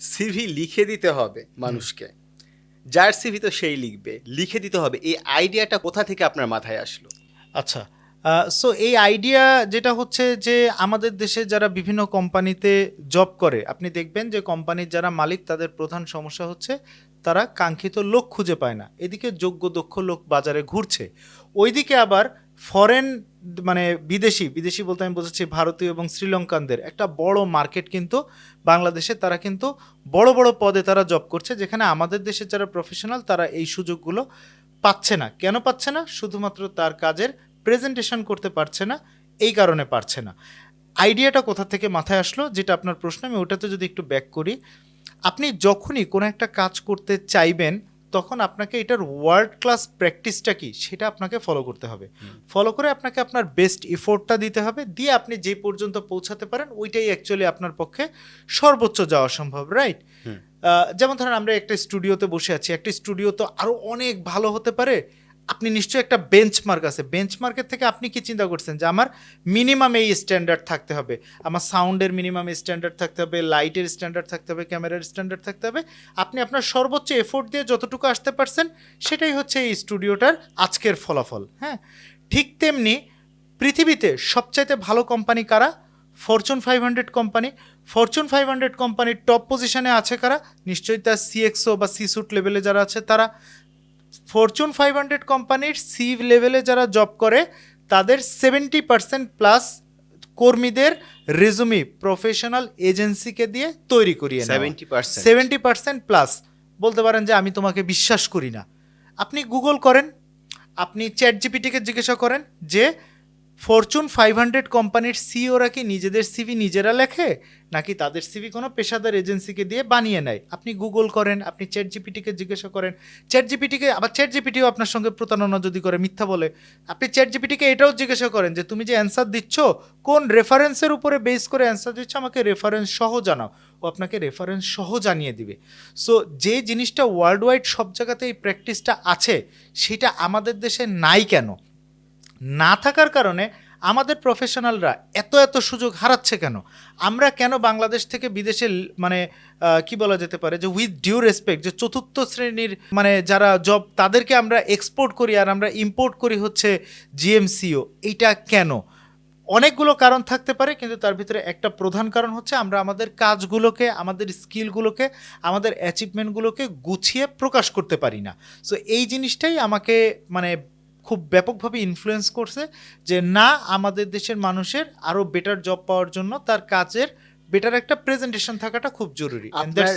CV লিখে দিতে হবে মানুষকে, যার সিভি তো সেই লিখবে, লিখে দিতে হবে, এই আইডিয়াটা কোথা থেকে আপনার মাথায় আসলো? আচ্ছা, সো এই আইডিয়া যেটা হচ্ছে যে আমাদের দেশে যারা বিভিন্ন কোম্পানিতে জব করে, আপনি দেখবেন যে কোম্পানির যারা মালিক তাদের প্রধান সমস্যা হচ্ছে তারা কাঙ্ক্ষিত লোক খুঁজে পায় না। এদিকে যোগ্য দক্ষ লোক বাজারে ঘুরছে, ওইদিকে আবার ফরেন মানে বিদেশি বিদেশি বলতে আমি বোঝাচ্ছি ভারতীয় এবং শ্রীলঙ্কানদের একটা বড় মার্কেট কিন্তু বাংলাদেশে, তারা কিন্তু বড় বড় পদে তারা জব করছে, যেখানে আমাদের দেশের যারা প্রফেশনাল তারা এই সুযোগগুলো পাচ্ছে না। কেন পাচ্ছে না? শুধুমাত্র তার কাজের প্রেজেন্টেশন করতে পারছে না, এই কারণে পারছে না। আইডিয়াটা কোথা থেকে মাথায় আসলো, যেটা আপনার প্রশ্ন, আমি ওটাতে যদি একটু ব্যাক করি। আপনি যখনই কোনো একটা কাজ করতে চাইবেন তখন আপনাকে এটার ওয়ার্ল্ড ক্লাস প্র্যাকটিসটা কি সেটা আপনাকে ফলো করতে হবে। ফলো করে আপনাকে আপনার বেস্ট এফোর্টটা দিতে হবে, দিয়ে আপনি যে পর্যন্ত পৌঁছাতে পারেন ওইটাই অ্যাকচুয়ালি আপনার পক্ষে সর্বোচ্চ যাওয়া সম্ভব, রাইট? যেমন ধরেন আমরা একটা স্টুডিওতে বসে আছি, একটা স্টুডিও তো আরও অনেক ভালো হতে পারে। আপনি নিশ্চয়ই একটা বেঞ্চমার্ক আছে, বেঞ্চমার্কের থেকে আপনি কি চিন্তা করছেন যে আমার মিনিমাম এই স্ট্যান্ডার্ড থাকতে হবে, আমার সাউন্ডের মিনিমাম স্ট্যান্ডার্ড থাকতে হবে, লাইটের স্ট্যান্ডার্ড থাকতে হবে, ক্যামেরার স্ট্যান্ডার্ড থাকতে হবে। আপনি আপনার সর্বোচ্চ এফোর্ট দিয়ে যতটুকু আসতে পারছেন সেটাই হচ্ছে এই স্টুডিওটার আজকের ফলাফল। হ্যাঁ, ঠিক তেমনি পৃথিবীতে সবচাইতে ভালো কোম্পানি কারা? Fortune 500 company. ফরচুন 500 কোম্পানির টপ পজিশনে আছে কারা? নিশ্চয়ই তার সিএক্সও বা সি স্যুট লেভেলে যারা আছে তারা। ফরচুন 500 কোম্পানির সি লেভেলে যারা জব করে তাদের 70% প্লাস কর্মীদের রেজুমি প্রফেশনাল এজেন্সিকে দিয়ে তৈরি করিয়ে নেওয়া। 70%? 70% প্লাস। বলতে পারেন যে আমি তোমাকে বিশ্বাস করি না, আপনি গুগল করেন, আপনি চ্যাট জিপিটিকে জিজ্ঞাসা করেন যে ফরচুন 500 কোম্পানির সিইওরা কি নিজেদের সিভি নিজেরা লেখে নাকি তাদের সিভি কোনো পেশাদার এজেন্সিকে দিয়ে বানিয়ে নেয়। আপনি গুগল করেন, আপনি চ্যাট জিপিটিকে জিজ্ঞাসা করেন, চ্যাট জিপিটিকে আবার চ্যাট জিপিটিও আপনার সঙ্গে প্রতারণা যদি করে, মিথ্যা বলে, আপনি চ্যাট জিপিটিকে এটাও জিজ্ঞাসা করেন যে তুমি যে অ্যান্সার দিচ্ছ কোন রেফারেন্সের উপরে বেস করে অ্যান্সার দিচ্ছ, আমাকে রেফারেন্স সহ জানাও। ও আপনাকে রেফারেন্স সহ জানিয়ে দিবে। সো যে জিনিসটা ওয়ার্ল্ড ওয়াইড সব জায়গাতে এই প্র্যাকটিসটা আছে সেটা আমাদের দেশে নাই কেন? না থাকার কারণে আমাদের প্রফেশনালরা এত এত সুযোগ হারাচ্ছে কেন? আমরা কেন বাংলাদেশ থেকে বিদেশে মানে কি বলা যেতে পারে যে উইথ ডিউ রেসপেক্ট যে চতুর্থ শ্রেণীর মানে যারা জব তাদেরকে আমরা এক্সপোর্ট করি আর আমরা ইম্পোর্ট করি হচ্ছে জিএমসিও, এইটা কেন? অনেকগুলো কারণ থাকতে পারে, কিন্তু তার ভিতরে একটা প্রধান কারণ হচ্ছে আমরা আমাদের কাজগুলোকে, আমাদের স্কিলগুলোকে, আমাদের অ্যাচিভমেন্টগুলোকে গুছিয়ে প্রকাশ করতে পারি না। সো এই জিনিসটাই আমাকে মানে খুব ব্যাপকভাবে ইনফ্লুয়েন্স করছে যে না, আমাদের দেশের মানুষের আরও বেটার জব পাওয়ার জন্য তার কাজের বেটার একটা প্রেজেন্টেশন থাকাটা খুব জরুরি। আপনার